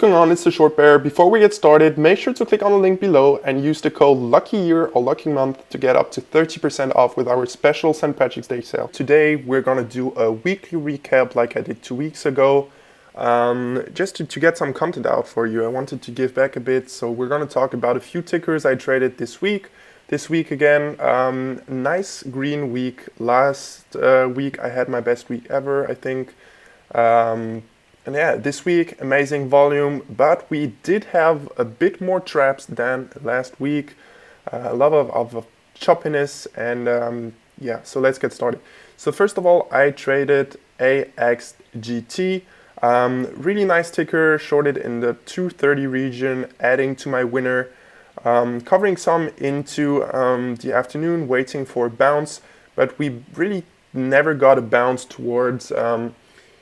going on? It's the Short Bear. Before we get started, make sure to click on the link below and use the code LUCKYYEAR or LUCKYMONTH to get up to 30% off with our special St. Patrick's Day sale. Today we're gonna do a weekly recap like I did 2 weeks ago. Just to get some content out for you. I wanted to give back a bit, so we're gonna talk about a few tickers I traded this week. This week again, nice green week. Last week I had my best week ever, I think. And yeah, this week, amazing volume, but we did have a bit more traps than last week. A lot of choppiness, and yeah, so let's get started. So first of all, I traded AXGT. Really nice ticker, shorted in the 230 region, adding to my winner. Covering some into the afternoon, waiting for a bounce, but we really never got a bounce towards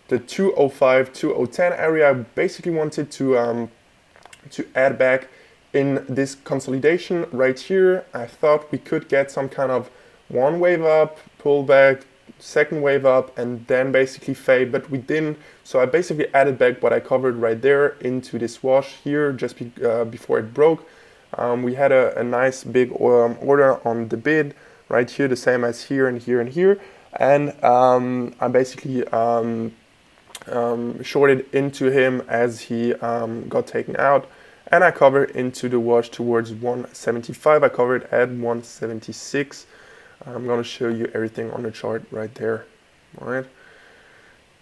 the 205, 2010 area. I basically wanted to add back in this consolidation right here. I thought we could get some kind of one wave up, pull back, second wave up, and then basically fade, but we didn't. So I basically added back what I covered right there into this wash here just before it broke. We had a nice big order on the bid right here, the same as here and here and here. And I basically shorted into him as he got taken out, and I covered into the wash towards 175. I covered at 176. I'm going to show you everything on the chart right there. All right.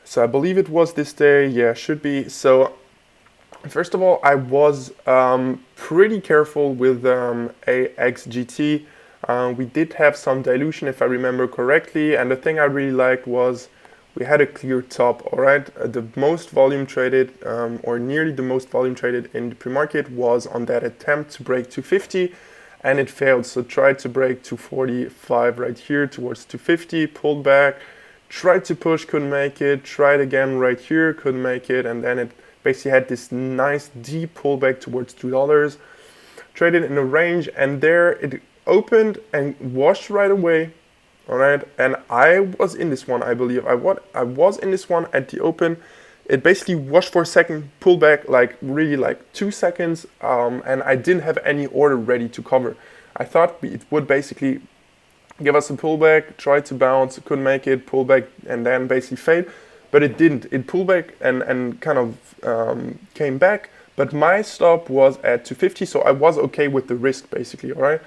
So I believe it was this day. Yeah, should be. So first of all, I was pretty careful with AXGT. We did have some dilution, if I remember correctly, and the thing I really liked was we had a clear top. All right, the most volume traded, or nearly the most volume traded in the pre-market was on that attempt to break 250, and it failed. So tried to break 245 right here towards 250, pulled back, tried to push, couldn't make it, tried again right here, couldn't make it, and then it basically had this nice deep pullback towards $2. Traded in a range, and there it opened and washed right away. All right, and I was in this one, I believe. I was in this one at the open. It basically washed for a second, pulled back like really like 2 seconds, and I didn't have any order ready to cover. I thought it would basically give us a pullback, try to bounce, couldn't make it, pull back, and then basically fade. But it didn't. It pulled back and kind of came back. But my stop was at 250, so I was okay with the risk basically. All right,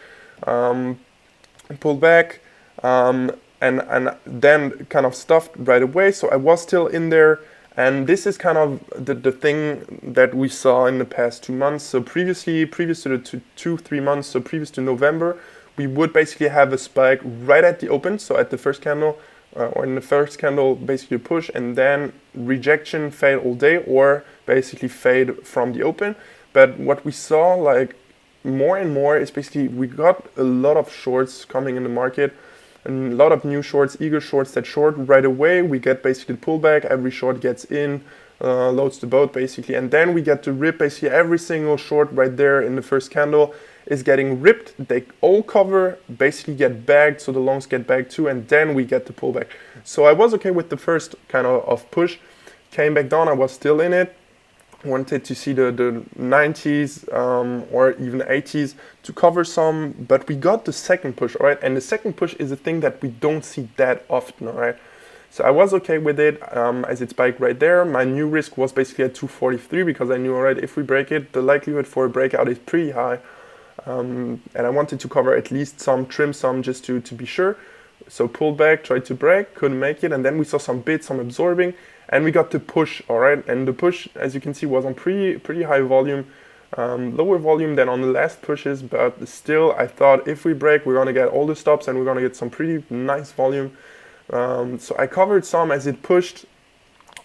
pulled back. And then kind of stuffed right away, so I was still in there, and this is kind of the thing that we saw in the past 2 months. So previous to the 2-3 months, so previous to November, we would basically have a spike right at the open, so at the first candle, or in the first candle, basically push, and then rejection, fade all day, or basically fade from the open. But what we saw like more and more is basically we got a lot of shorts coming in the market, and a lot of new shorts, eager shorts that short right away. We get basically the pullback, every short gets in, loads the boat basically, and then we get to rip basically every single short right there in the first candle is getting ripped. They all cover, basically get bagged, so the longs get bagged too, and then we get the pullback. So I was okay with the first kind of push, came back down, I was still in it. Wanted to see the 90s or even 80s to cover some, but we got the second push, all right? And the second push is a thing that we don't see that often, all right? So I was okay with it as it spiked right there. My new risk was basically at 243 because I knew, all right, if we break it, the likelihood for a breakout is pretty high. And I wanted to cover at least some, trim some just to be sure. So pulled back, tried to break, couldn't make it, and then we saw some bids, some absorbing, and we got the push, all right? And the push, as you can see, was on pretty high volume, lower volume than on the last pushes, but still, I thought if we break, we're gonna get all the stops and we're gonna get some pretty nice volume. So I covered some as it pushed.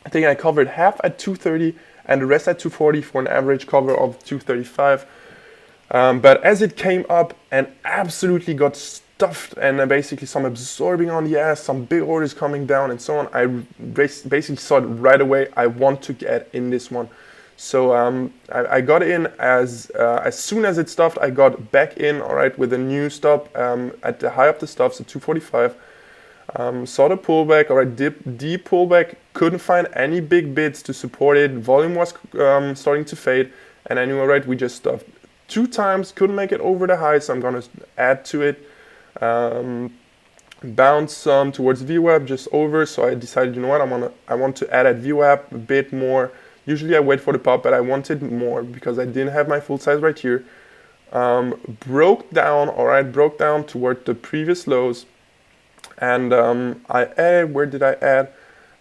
I think I covered half at 230 and the rest at 240 for an average cover of 235. But as it came up and absolutely got stuffed and basically some absorbing on the ass, some big orders coming down and so on, I basically saw it right away. I want to get in this one. So I got in as soon as it stuffed, I got back in, all right, with a new stop at the high of the stop, so 245. Saw the pullback, all right, deep pullback, couldn't find any big bids to support it. Volume was starting to fade, and I knew, all right, we just stopped 2 times, couldn't make it over the high, so I'm gonna add to it. Bounce some towards VWAP, just over, so I decided, you know what, I want to add at VWAP a bit more. Usually I wait for the pop, but I wanted more because I didn't have my full size right here. Broke down, all right, broke down toward the previous lows. And I added, where did I add?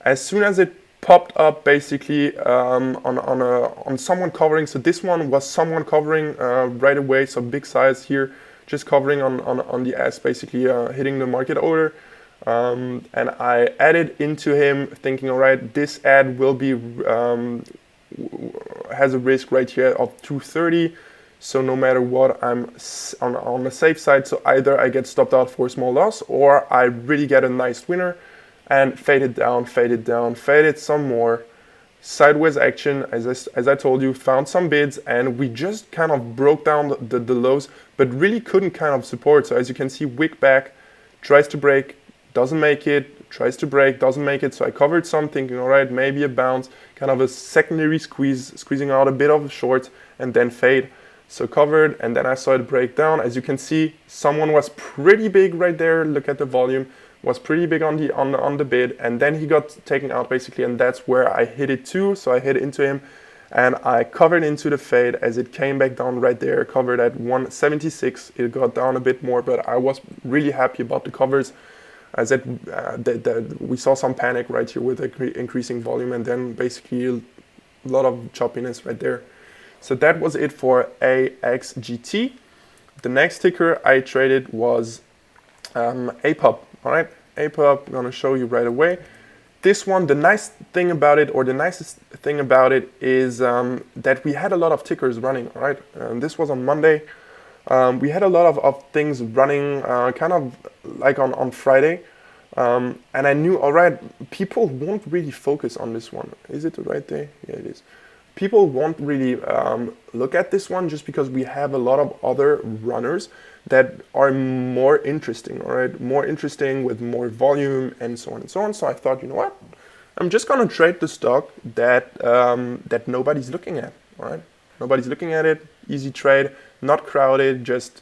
As soon as it popped up, basically on someone covering. So this one was someone covering right away. So big size here, just covering on the S, basically hitting the market order. And I added into him, thinking, all right, this ad will be has a risk right here of 230. So no matter what, I'm on the safe side. So either I get stopped out for a small loss, or I really get a nice winner and faded down, faded some more. Sideways action, as I told you, found some bids, and we just kind of broke down the lows, but really couldn't kind of support. So as you can see, wick back, tries to break, doesn't make it, tries to break, doesn't make it. So I covered some, thinking, all right, maybe a bounce, kind of a secondary squeeze, squeezing out a bit of a short, and then fade. So covered, and then I saw it break down. As you can see, someone was pretty big right there. Look at the volume, was pretty big on the bid, and then he got taken out basically, and that's where I hit it too. So I hit into him, and I covered into the fade as it came back down right there. Covered at 176. It got down a bit more, but I was really happy about the covers. As we saw some panic right here with increasing volume, and then basically a lot of choppiness right there. So that was it for AXGT. The next ticker I traded was APUP. All right, APUP, I'm gonna show you right away. This one, the nice thing about it, or the nicest thing about it, is that we had a lot of tickers running. All right, this was on Monday. We had a lot of things running, kind of like on Friday. And I knew, all right, people won't really focus on this one. Is it the right day? Yeah, it is. People won't really look at this one just because we have a lot of other runners that are more interesting, all right? More interesting with more volume and so on and so on. So I thought, you know what? I'm just gonna trade the stock that that nobody's looking at, all right? Nobody's looking at it, easy trade, not crowded, just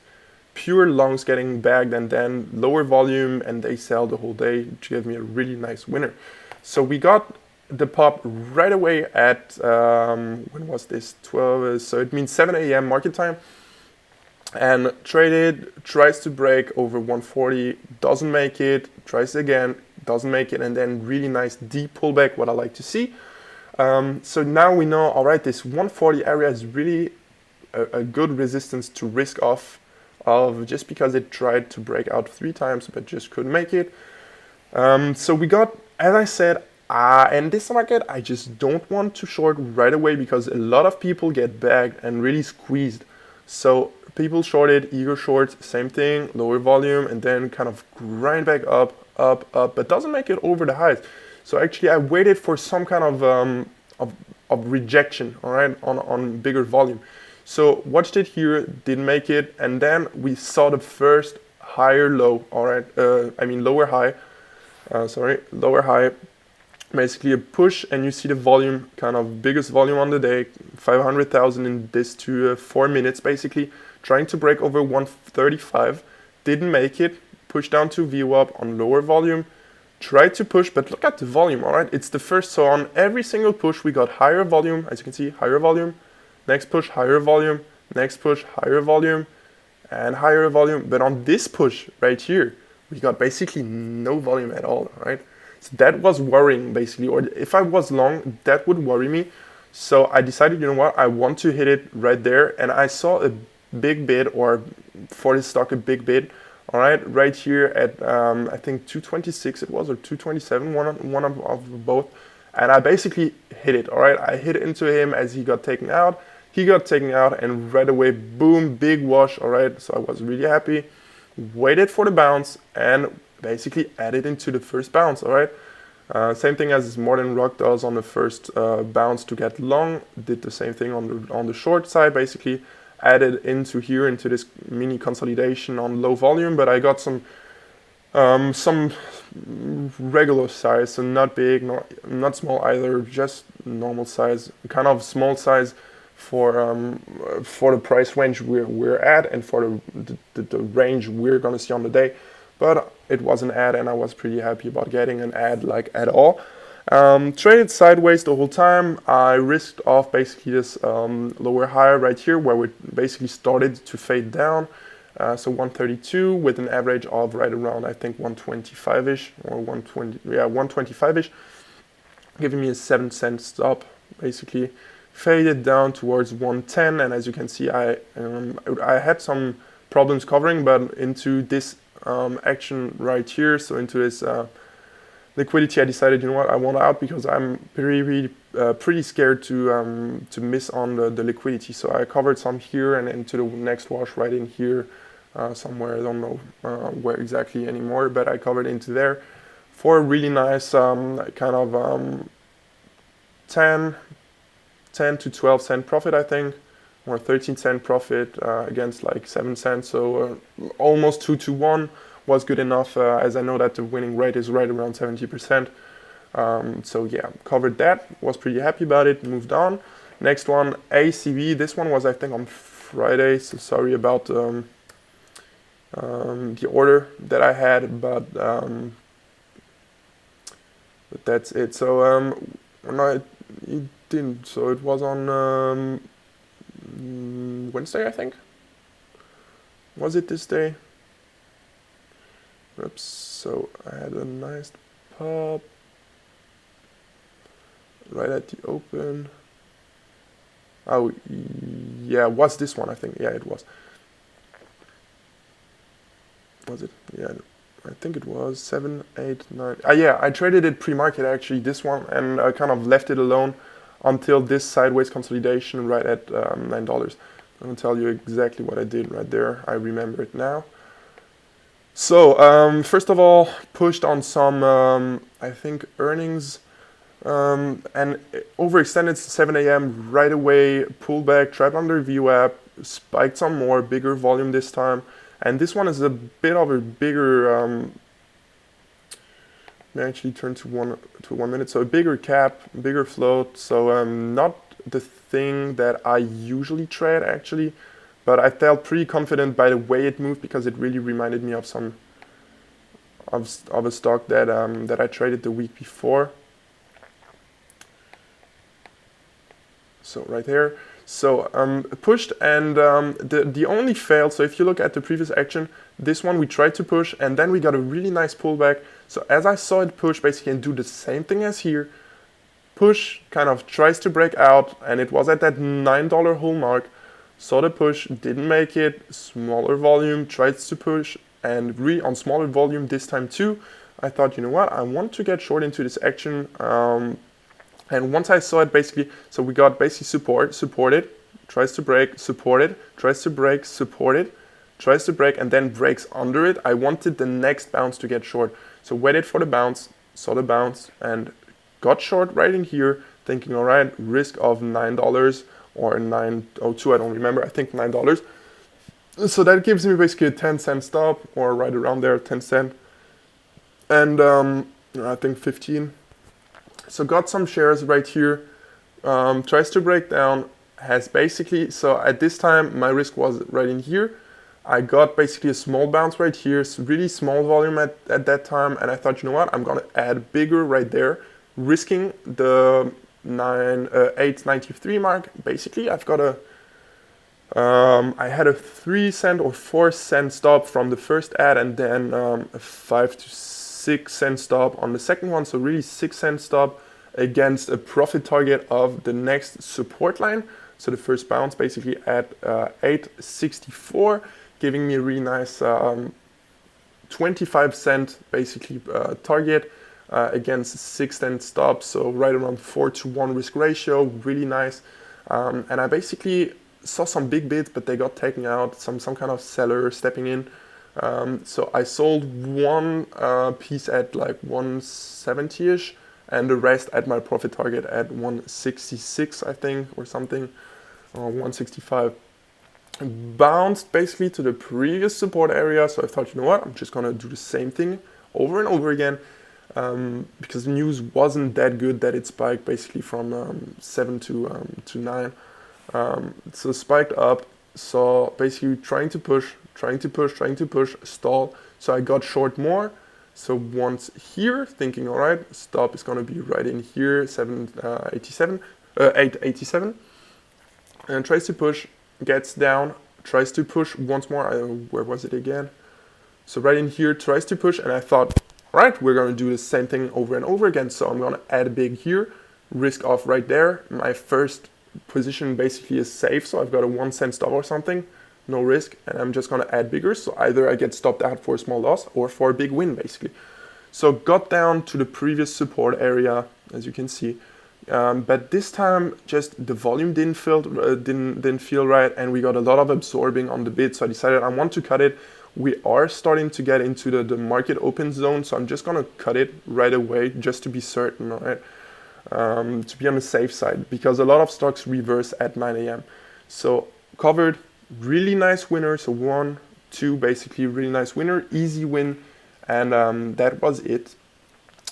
pure longs getting bagged and then lower volume, and they sell the whole day to give me a really nice winner. So we got the pop right away at, when was this, 12, so it means 7 a.m. market time, and traded, tries to break over 140, doesn't make it, tries again, doesn't make it, and then really nice deep pullback, what I like to see. So now we know, all right, this 140 area is really a good resistance to risk off of, just because it tried to break out 3 times but just couldn't make it. So we got, as I said, in this market, I just don't want to short right away because a lot of people get bagged and really squeezed. So people shorted, eager shorts, same thing, lower volume, and then kind of grind back up, but doesn't make it over the highs. So actually, I waited for some kind of rejection, all right, on bigger volume. So watched it here, didn't make it, and then we saw the first higher low, all right, lower high, lower high. Basically a push, and you see the volume, kind of biggest volume on the day, 500,000 in this 4 minutes, basically trying to break over 135, didn't make it, pushed down to VWAP on lower volume, tried to push, but look at the volume, all right, it's the first, so on every single push we got higher volume, as you can see, higher volume, next push, higher volume, next push, higher volume, and higher volume, but on this push right here, we got basically no volume at all, right? So that was worrying basically, or if I was long, that would worry me. So I decided, you know what, I want to hit it right there, and I saw a big bid, or for this stock, a big bid, all right here at, I think 226 it was, or 227, one of both, and I basically hit it, all right? I hit into him as he got taken out, and right away, boom, big wash, all right? So I was really happy, waited for the bounce, and basically added into the first bounce, all right? Same thing as More Than Rock does on the first bounce to get long, did the same thing on the short side, basically added into here, into this mini consolidation on low volume, but I got some Some regular size, so not big, not small either, just normal size, kind of small size for the price range we're at and for the range we're gonna see on the day. But it was an ad, and I was pretty happy about getting an ad like at all. Traded sideways the whole time. I risked off basically this lower high right here where we basically started to fade down. So 132 with an average of right around, I think, 125-ish or 120, yeah, 125-ish, giving me a 7-cent stop, basically. Faded down towards 110, and as you can see, I had some problems covering, but into this action right here, so into this liquidity, I decided, you know what, I want out because I'm pretty scared to miss on the liquidity. So I covered some here and into the next wash right in here somewhere. I don't know where exactly anymore, but I covered into there for a really nice kind of 10 to 12 cent profit, I think, or 13-cent profit against like 7 cents. So almost 2 to 1 was good enough, as I know that the winning rate is right around 70%. So yeah, covered that, was pretty happy about it, moved on. Next one, ACV. This one was, I think, on Friday, so sorry about the order that I had, but that's it. So no, it didn't. So it was on Wednesday, I think. Was it this day? Oops. So I had a nice pop right at the open. Oh yeah, was this one? I think, yeah, it was. Was it? Yeah, I think it was 7, 8, 9. Yeah, I traded it pre-market actually, this one, and I kind of left it alone until this sideways consolidation right at $9. I'm gonna tell you exactly what I did right there. I remember it now. So first of all, pushed on some I think earnings and overextended 7 a.m. right away, pulled back, tried under VWAP, spiked some more, bigger volume this time. And this one is a bit of a bigger, may actually turn to 1 minute, so a bigger cap, bigger float, so not the thing that I usually trade actually, but I felt pretty confident by the way it moved because it really reminded me of some of a stock that that I traded the week before. So right here. So pushed, and the only failed, so if you look at the previous action, this one we tried to push and then we got a really nice pullback. So as I saw it push basically and do the same thing as here, push kind of tries to break out, and it was at that $9 hole mark. Saw the push, didn't make it, smaller volume, tries to push, and really on smaller volume this time too. I thought, you know what, I want to get short into this action. And once I saw it basically, so we got basically supported, tries to break, supported, tries to break, supported, tries to break, and then breaks under it. I wanted the next bounce to get short. So waited for the bounce, saw the bounce, and got short right in here, thinking, all right, risk of $9 or $9.02, I don't remember, I think $9. So that gives me basically a 10-cent stop, or right around there, 10 cent. And I think 15. So got some shares right here, tries to break down, has basically, so at this time my risk was right in here. I got basically a small bounce right here, so really small volume at that time, and I thought, you know what, I'm gonna add bigger right there, risking the 8.93 mark. Basically, I've got I had a 3 cent or 4 cent stop from the first ad, and then a 5 to 6 cent stop on the second one, so really 6 cent stop against a profit target of the next support line. So the first bounce basically at 8.64, giving me a really nice 25 cent basically target against 6 cent stop, so right around 4 to 1 risk ratio, really nice. And I basically saw some big bids, but they got taken out, some kind of seller stepping in. So I sold one piece at like 170-ish, and the rest at my profit target at 166, I think, or something, or 165. bounced basically to the previous support area. So I thought, you know what, I'm just gonna do the same thing over and over again, because the news wasn't that good that it spiked basically from 7 to 9. So spiked up. So basically trying to push, stall. So I got short more. So once here, thinking, all right, stop is gonna be right in here, 887, and tries to push, gets down, tries to push once more. Where was it again? So right in here, tries to push, and I thought, all right, we're gonna do the same thing over and over again. So I'm gonna add a big here, risk off right there. My first position basically is safe, so I've got a 1 cent stop or something, no risk, and I'm just gonna add bigger. So either I get stopped out for a small loss or for a big win, basically. So got down to the previous support area, as you can see. But this time, just the volume didn't feel right, and we got a lot of absorbing on the bid. So I decided I want to cut it. We are starting to get into the market open zone, so I'm just gonna cut it right away just to be certain, all right? To be on the safe side, because a lot of stocks reverse at 9 a.m. So covered, really nice winner. So 1, 2, basically really nice winner, easy win, and that was it.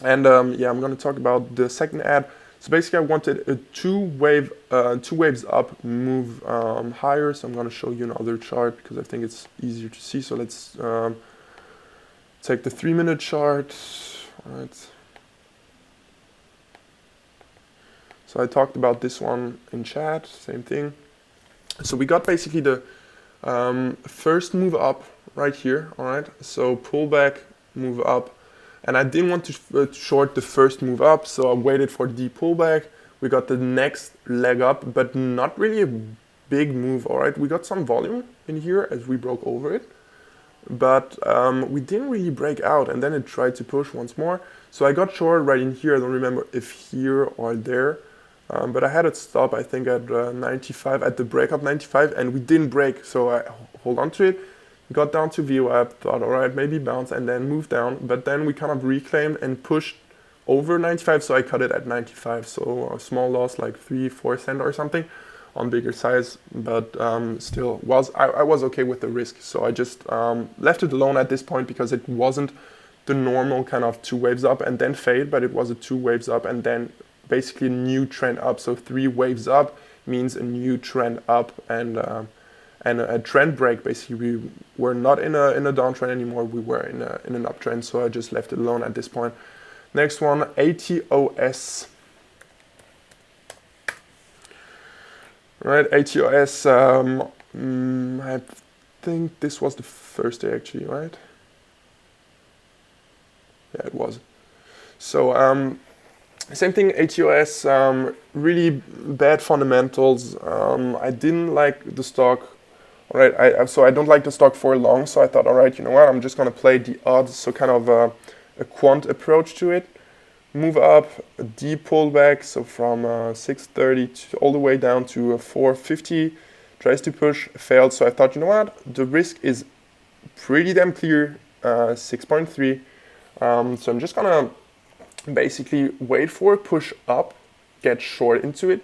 And yeah, I'm gonna talk about the second ad. So basically I wanted a two waves up move higher. So I'm gonna show you another chart because I think it's easier to see. So let's take the 3-minute chart. All right. So I talked about this one in chat, same thing. So we got basically the first move up right here, all right? So pullback, move up, and I didn't want to short the first move up, so I waited for the pullback. We got the next leg up, but not really a big move, all right? We got some volume in here as we broke over it, but we didn't really break out, and then it tried to push once more. So I got short right in here. I don't remember if here or there. But I had it stop, I think, at 95, at the breakup 95, and we didn't break, so I hold on to it, got down to VWAP, thought, all right, maybe bounce, and then moved down, but then we kind of reclaimed and pushed over 95, so I cut it at 95, so a small loss, like 3-4 cents or something, on bigger size, but still, I was okay with the risk, so I just left it alone at this point, because it wasn't the normal kind of 2 waves up and then fade, but it was a 2 waves up and then basically a new trend up. So 3 waves up means a new trend up, and a trend break. Basically, we were not in a downtrend anymore. We were in an uptrend. So I just left it alone at this point. Next one, ATOS. Right, ATOS. I think this was the first day actually, right? Yeah, it was. So same thing, ATOS, really bad fundamentals. I didn't like the stock. All right, so I don't like the stock for long. So I thought, all right, you know what? I'm just gonna play the odds. So kind of a quant approach to it. Move up, a deep pullback. So from 630 all the way down to 450. Tries to push, failed. So I thought, you know what? The risk is pretty damn clear. 6.3. So I'm just gonna basically wait for a push up, get short into it,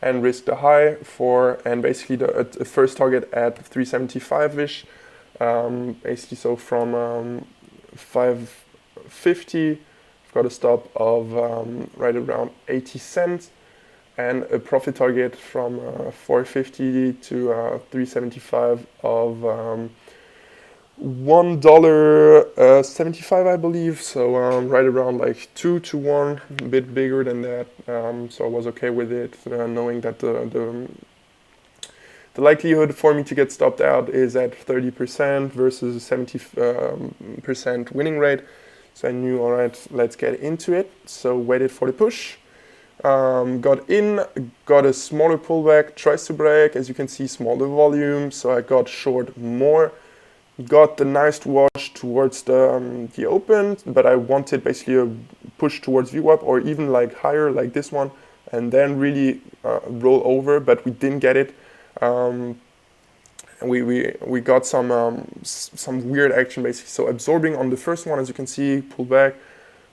and risk the high for, and basically the first target at 375-ish. Basically, so from 550, I've got a stop of right around 80 cents, and a profit target from 450 to 375 of $1.75, I believe. So right around like 2 to 1, a bit bigger than that. So I was okay with it, knowing that the likelihood for me to get stopped out is at 30% versus 70% winning rate. So I knew, all right, let's get into it. So waited for the push. Got in, got a smaller pullback, tries to break, as you can see, smaller volume. So I got short more. Got the nice wash towards the open, but I wanted basically a push towards VWAP or even like higher like this one, and then really roll over, but we didn't get it. And we got some weird action basically. So absorbing on the first one, as you can see, pull back,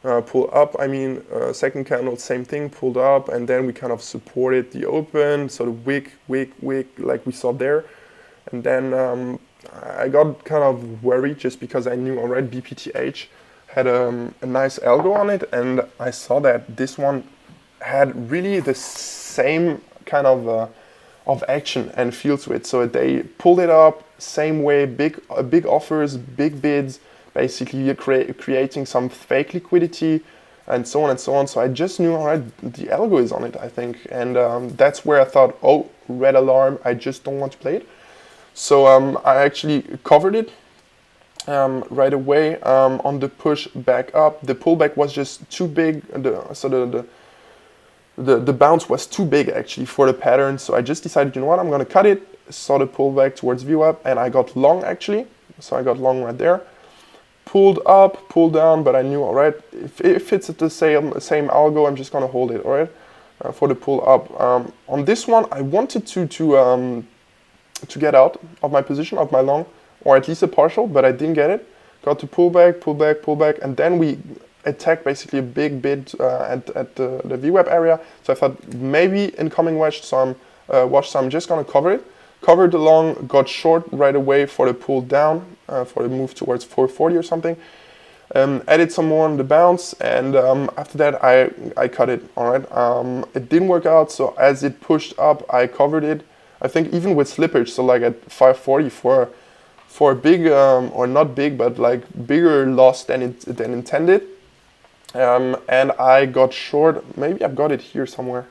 pull up. I mean, second candle, same thing, pulled up, and then we kind of supported the open. So the wick like we saw there. And then I got kind of worried just because I knew already BPTH had a nice algo on it, and I saw that this one had really the same kind of action and feel to it. So they pulled it up same way, big offers, big bids. Basically, you're creating some fake liquidity, and so on and so on. So I just knew, all right, the algo is on it, I think, and that's where I thought, oh, red alarm. I just don't want to play it. So I actually covered it right away on the push back up. The pullback was just too big. The bounce was too big actually for the pattern. So I just decided, you know what, I'm going to cut it. Saw the pullback towards view up, and I got long actually. So I got long right there. Pulled up, pulled down, but I knew, all right, if it's at the same algo, I'm just going to hold it, all right, for the pull up. On this one, I wanted to get out of my position, of my long, or at least a partial, but I didn't get it. Got to pull back, pull back, pull back, and then we attacked basically a big bid at the VWAP area. So I thought maybe incoming watch, so I'm just going to cover it. Covered the long, got short right away for the pull down, for the move towards 440 or something. Added some more on the bounce, and after that I cut it, all right. It didn't work out, so as it pushed up, I covered it. I think even with slippage, so like at 540 for a big, or not big, but like bigger loss than intended. And I got short, maybe I've got it here somewhere.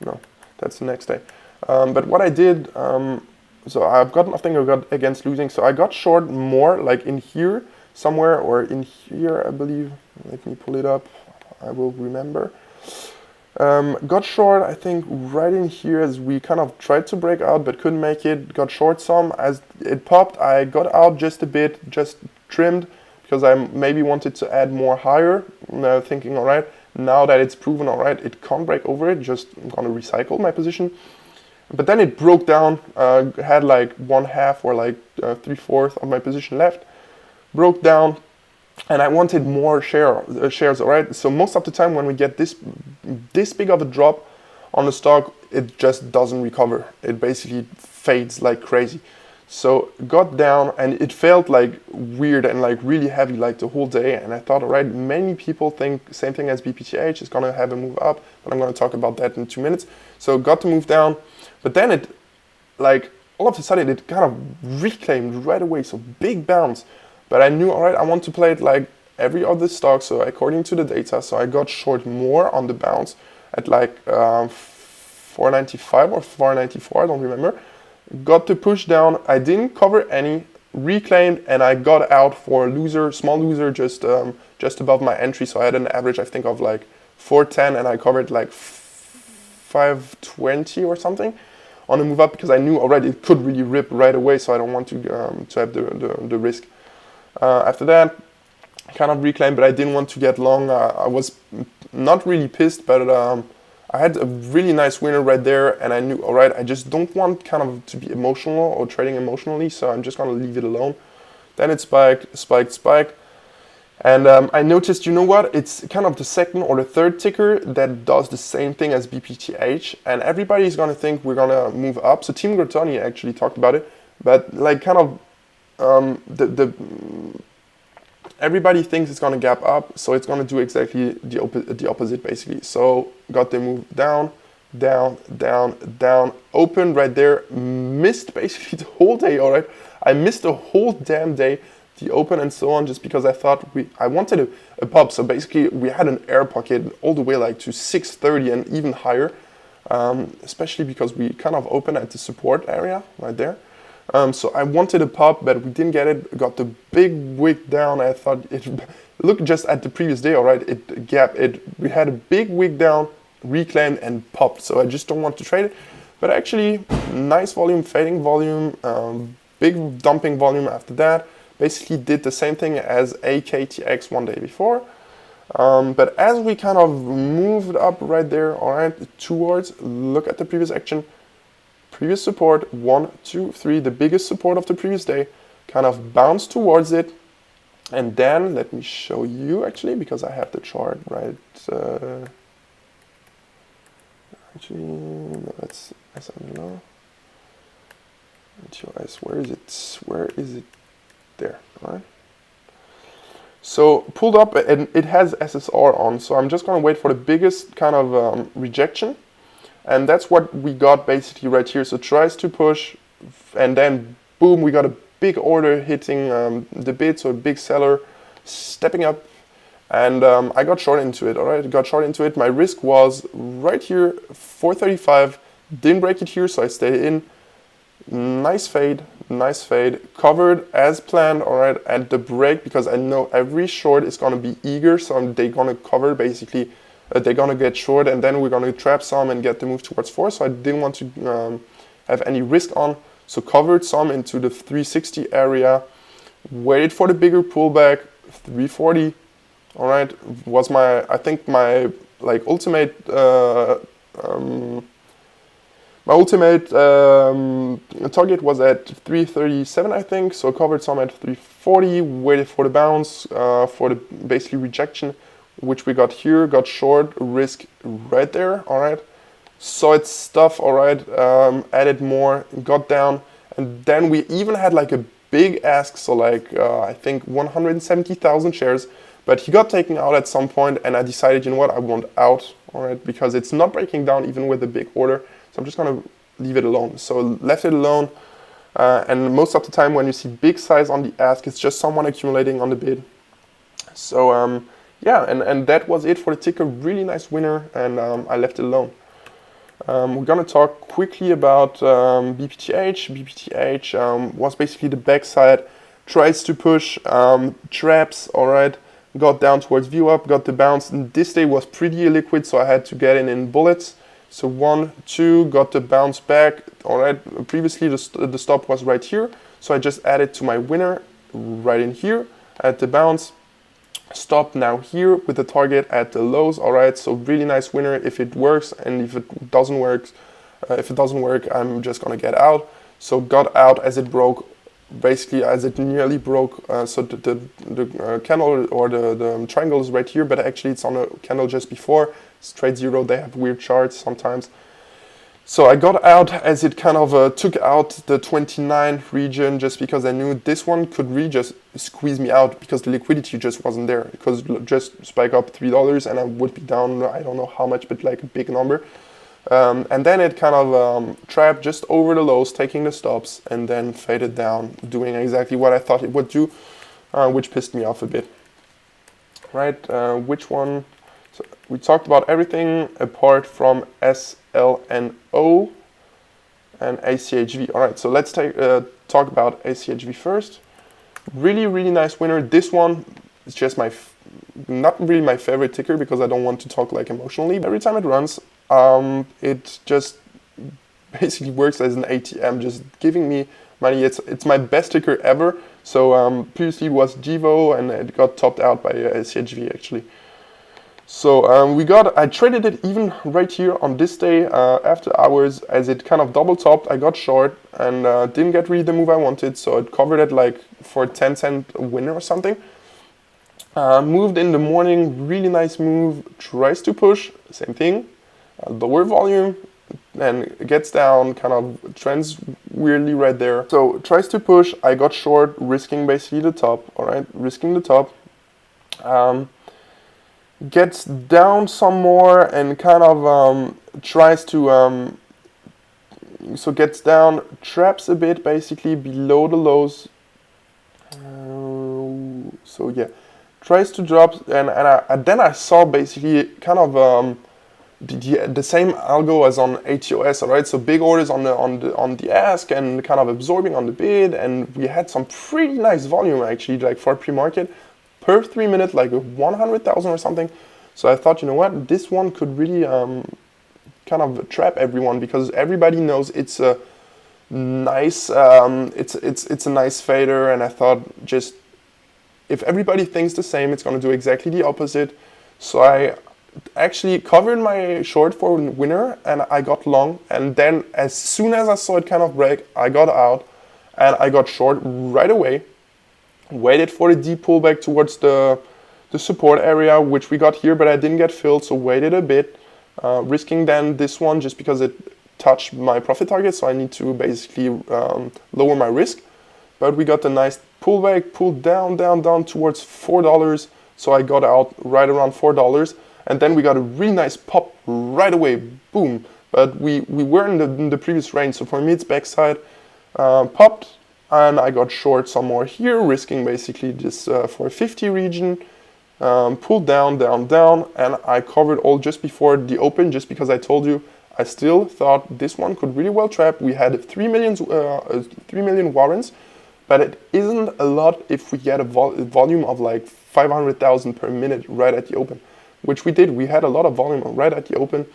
No, that's the next day. But what I did, so I've got nothing I got against losing, so I got short more like in here somewhere, or in here I believe. Let me pull it up, I will remember. Got short, I think, right in here as we kind of tried to break out but couldn't make it. Got short some. As it popped, I got out just a bit, just trimmed, because I maybe wanted to add more higher, thinking, all right, now that it's proven, all right, it can't break over it, just I'm going to recycle my position. But then it broke down, had like 1/2 or like 3/4 of my position left, broke down, and I wanted more shares, all right? So most of the time when we get this big of a drop on the stock, it just doesn't recover. It basically fades like crazy. So got down, and it felt like weird and like really heavy like the whole day. And I thought, all right, many people think same thing as BPTH is gonna have a move up, but I'm gonna talk about that in 2 minutes. So got to move down, but then it, like all of a sudden, it kind of reclaimed right away. So big bounce, but I knew, all right, I want to play it like every other stock. So according to the data, so I got short more on the bounce at like 495 or 494, I don't remember. Got to push down, I didn't cover any, reclaimed, and I got out for a loser, small loser, just above my entry. So I had an average, I think, of like 410, and I covered like 520 or something on a move up, because I knew already it could really rip right away, so I don't want to have the risk. After that, kind of reclaimed, but I didn't want to get long. I was not really pissed, but I had a really nice winner right there, and I knew, all right, I just don't want kind of to be emotional or trading emotionally, so I'm just going to leave it alone. Then it spiked, and I noticed, you know what, it's kind of the second or the third ticker that does the same thing as BPTH, and everybody's going to think we're going to move up. So Tim Grottoni actually talked about it, but like kind of everybody thinks it's going to gap up, so it's going to do exactly the opposite basically. So got the move down, open right there, missed basically the whole day, all right? I missed the whole damn day, the open and so on, just because I thought I wanted a pop. So basically we had an air pocket all the way like to 630 and even higher, especially because we kind of opened at the support area right there. So I wanted a pop, but we didn't get it. Got the big wick down. I thought it looked just at the previous day, all right. We had a big wick down, reclaimed and popped. So I just don't want to trade it. But actually, nice volume, fading volume, big dumping volume after that. Basically did the same thing as AKTX one day before. But as we kind of moved up right there, all right, towards, look at the previous action. Previous support, 1, 2, 3, the biggest support of the previous day, kind of bounced towards it, and then let me show you actually, because I have the chart right Actually, no, that's SML. HOS, where is it? Where is it? There, all right. So pulled up, and it has SSR on, so I'm just gonna wait for the biggest kind of rejection, and that's what we got basically right here. So tries to push, and then boom, we got a big order hitting the bid, so a big seller stepping up, and I got short into it. All right, got short into it. My risk was right here, 435. Didn't break it here, so I stayed in. Nice fade, covered as planned, all right, at the break, because I know every short is gonna be eager, so they're gonna cover basically, they're gonna get short, and then we're gonna trap some and get the move towards 4, so I didn't want to have any risk on, so covered some into the 360 area, waited for the bigger pullback, 340, all right, was my, I think my like ultimate my ultimate target was at 337, I think, so covered some at 340, waited for the bounce, for the basically rejection, which we got here, got short, risk right there, all right. Saw its stuff, all right, added more, got down, and then we even had like a big ask, so like I think 170,000 shares, but he got taken out at some point, and I decided, you know what, I want out, all right, because it's not breaking down even with a big order. So I'm just gonna leave it alone. So left it alone, and most of the time when you see big size on the ask, it's just someone accumulating on the bid. So yeah, and that was it for the ticker. Really nice winner, and I left it alone. We're gonna talk quickly about BPTH. BPTH was basically the backside, tries to push, traps, all right, got down towards view up, got the bounce, and this day was pretty illiquid, so I had to get in bullets. So 1, 2, got the bounce back, all right. Previously the stop was right here, so I just added to my winner right in here at the bounce. Stop now here with the target at the lows, all right. So really nice winner if it works, and if it doesn't work, I'm just gonna get out. So got out as it broke, basically as it nearly broke. So the candle or the triangle is right here, but actually it's on a candle just before. Straight zero, they have weird charts sometimes. So I got out as it kind of took out the 29 region, just because I knew this one could really just squeeze me out, because the liquidity just wasn't there. It could just spike up $3 and I would be down, I don't know how much, but like a big number. And then it kind of trapped just over the lows, taking the stops, and then faded down, doing exactly what I thought it would do, which pissed me off a bit. Right, which one? So we talked about everything apart from SLNO and ACHV. All right, so let's talk about ACHV first. Really, really nice winner. This one is just not really my favorite ticker, because I don't want to talk like emotionally. Every time it runs, it just basically works as an ATM, just giving me money. It's my best ticker ever. So previously it was Givo, and it got topped out by ACHV actually. So I traded it even right here on this day after hours, as it kind of double topped. I got short and didn't get really the move I wanted, so it covered it like for a 10-cent winner or something. Moved in the morning, really nice move, tries to push, same thing, lower volume, and gets down, kind of trends weirdly right there. So tries to push, I got short, risking basically the top, all right, risking the top. Gets down some more and kind of tries to, so gets down, traps a bit basically below the lows. So yeah, tries to drop, and then I saw basically kind of the same algo as on ATOS, all right. So big orders on the ask and kind of absorbing on the bid, and we had some pretty nice volume actually, like for pre-market. Per 3 minutes, like 100,000 or something. So I thought, you know what, this one could really kind of trap everyone, because everybody knows it's a nice, it's a nice fader. And I thought, just if everybody thinks the same, it's gonna do exactly the opposite. So I actually covered my short for winner, and I got long. And then as soon as I saw it kind of break, I got out and I got short right away. Waited for the deep pullback towards the support area, which we got here, but I didn't get filled, so waited a bit, risking then this one just because it touched my profit target, so I need to basically lower my risk. But we got a nice pullback, pulled down, down, down towards $4. So I got out right around $4. And then we got a really nice pop right away, boom. But we were in the previous range, so for me it's backside, popped, and I got short some more here, risking basically this 450 region, pulled down, down, down, and I covered all just before the open, just because I told you I still thought this one could really well trap. We had 3 million warrants, but it isn't a lot if we get a volume of like 500,000 per minute right at the open, which we did. We had a lot of volume right at the open,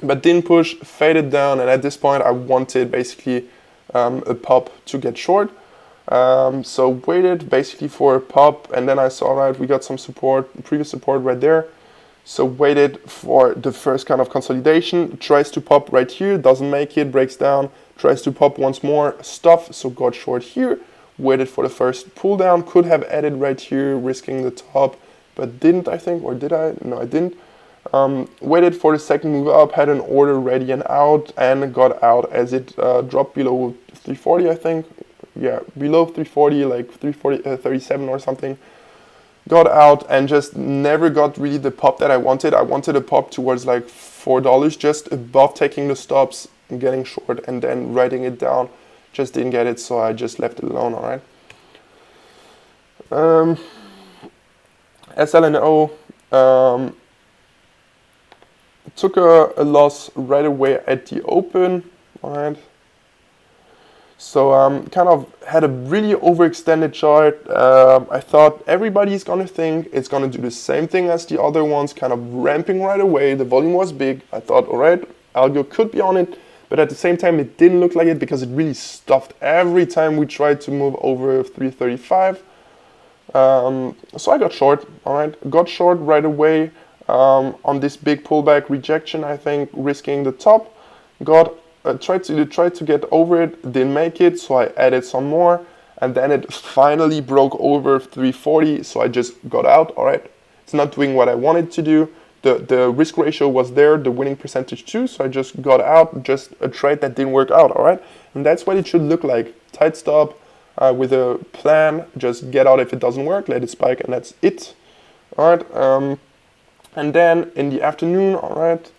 but didn't push, faded down, and at this point I wanted basically a pop to get short. So waited basically for a pop, and then I saw, right, we got some support, previous support right there. So waited for the first kind of consolidation, tries to pop right here, doesn't make it, breaks down, tries to pop once more, stuff, so got short here, waited for the first pull down, could have added right here, risking the top, but didn't, I think, or did I? No, I didn't. Waited for the second move up, had an order ready and out, and got out as it dropped below 340, I think. Yeah, below 340, like 337 or something. Got out and just never got really the pop that I wanted. I wanted a pop towards like $4, just above taking the stops, getting short, and then writing it down. Just didn't get it, so I just left it alone, all right? SLNO took a loss right away at the open, all right? So kind of had a really overextended chart. I thought everybody's gonna think it's gonna do the same thing as the other ones, kind of ramping right away. The volume was big. I thought, all right, algo could be on it, but at the same time, it didn't look like it because it really stuffed every time we tried to move over 335. So I got short, all right? Got short right away on this big pullback rejection, I think, risking the top. Tried to get over it, didn't make it, so I added some more, and then it finally broke over 340, so I just got out, all right? It's not doing what I wanted to do. The risk ratio was there, the winning percentage too, so I just got out, just a trade that didn't work out, all right? And that's what it should look like. Tight stop with a plan, just get out if it doesn't work, let it spike, and that's it, all right? And then in the afternoon, all right,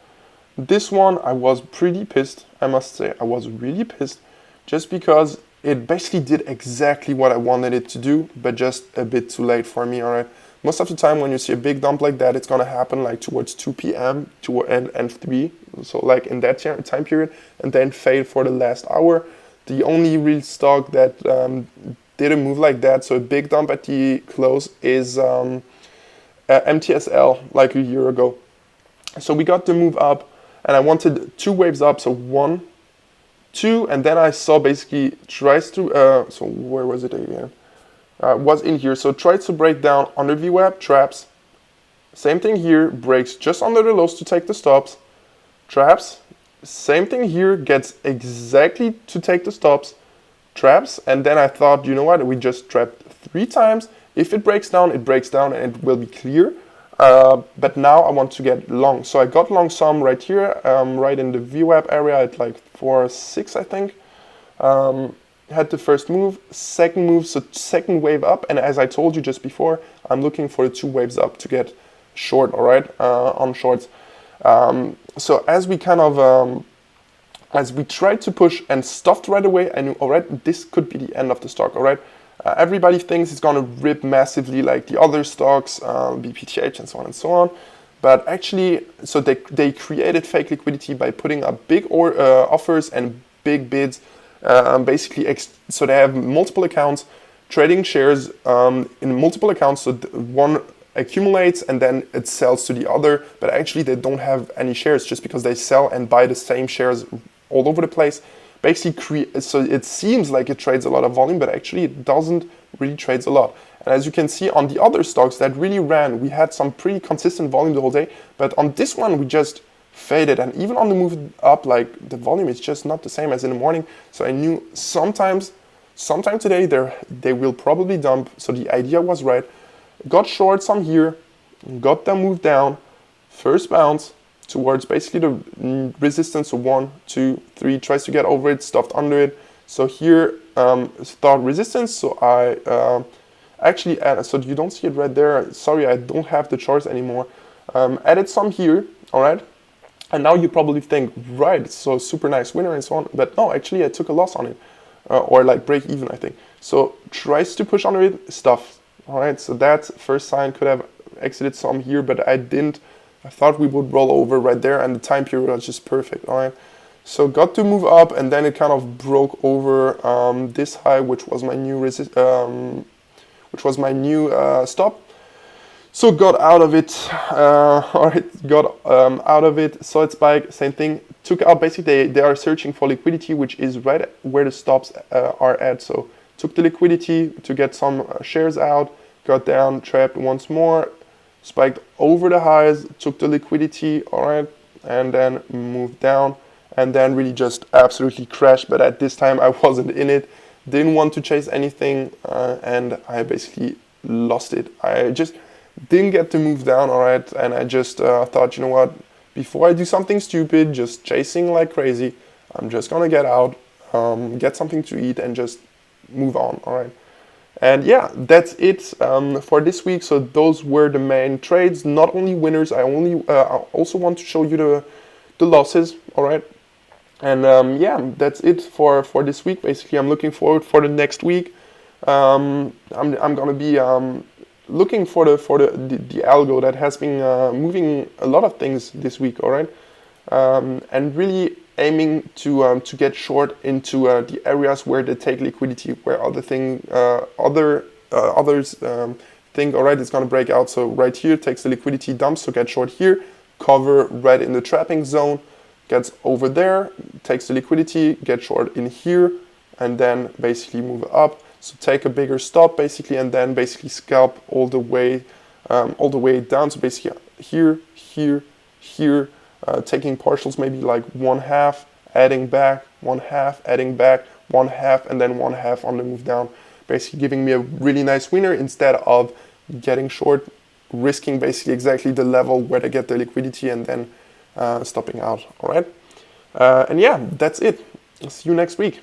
this one, I was pretty pissed, I must say. I was really pissed just because it basically did exactly what I wanted it to do, but just a bit too late for me, all right? Most of the time when you see a big dump like that, it's going to happen like towards 2 p.m. and 3, so like in that time period, and then fade for the last hour. The only real stock that did a move like that, so a big dump at the close, is MTSL like a year ago. So we got the move up, and I wanted 2 waves up, so 1, 2, and then I saw basically tries to, so where was it again? Was in here, so tries to break down under VWAP, traps. Same thing here, breaks just under the lows to take the stops, traps. Same thing here, gets exactly to take the stops, traps, and then I thought, you know what, we just trapped 3 times. If it breaks down, and it will be clear. But now I want to get long. So I got long some right here, right in the VWAP area at like 4.6, I think. Had the first move, second move, so second wave up. And as I told you just before, I'm looking for the 2 waves up to get short, all right, on shorts. So as we kind of, as we tried to push and stuffed right away, I knew, all right, this could be the end of the stock, all right. Everybody thinks it's going to rip massively like the other stocks, BPTH and so on and so on. But actually, so they created fake liquidity by putting up big offers and big bids. Basically, so they have multiple accounts, trading shares in multiple accounts. So one accumulates and then it sells to the other. But actually, they don't have any shares just because they sell and buy the same shares all over the place. Basically, so it seems like it trades a lot of volume, but actually it doesn't really trades a lot. And as you can see on the other stocks that really ran, we had some pretty consistent volume the whole day, but on this one we just faded. And even on the move up, like the volume is just not the same as in the morning. So I knew sometime today they will probably dump. So the idea was right. Got short some here, got them moved down, first bounce, towards basically the resistance of 1, 2, 3, tries to get over it, stopped under it. So here thought resistance, so I actually added, so you don't see it right there, sorry, I don't have the charts anymore, added some here, all right? And now you probably think, right, so super nice winner and so on, but no, actually I took a loss on it, or like break even, I think. So tries to push under it, stuff, all right? So that first sign, could have exited some here, but I didn't. I thought we would roll over right there, and the time period was just perfect, all right? So got to move up, and then it kind of broke over this high, which was my new stop. So got out of it, got out of it, saw it spike, same thing, took out, basically they are searching for liquidity, which is right where the stops are at, so took the liquidity to get some shares out, got down, trapped once more, spiked over the highs, took the liquidity, all right, and then moved down, and then really just absolutely crashed, but at this time I wasn't in it, didn't want to chase anything, and I basically lost it. I just didn't get to move down, all right, and I just thought, you know what, before I do something stupid, just chasing like crazy, I'm just gonna get out, get something to eat, and just move on, all right. And yeah, that's it for this week. So those were the main trades, not only winners, I also want to show you the losses, all right. And yeah, that's it for this week. Basically, I'm looking forward for the next week. I'm gonna be looking for the algo that has been moving a lot of things this week, all right, and really aiming to get short into the areas where they take liquidity, where others think, all right, it's gonna break out. So right here takes the liquidity dump, so get short here, cover right in the trapping zone, gets over there, takes the liquidity, get short in here, and then basically move up. So take a bigger stop basically, and then basically scalp all the way down. So basically here, taking partials, maybe like 1/2, adding back, 1/2, adding back, 1/2, and then 1/2 on the move down. Basically giving me a really nice winner instead of getting short, risking basically exactly the level where they get the liquidity and then stopping out. All right, and yeah, that's it. See you next week.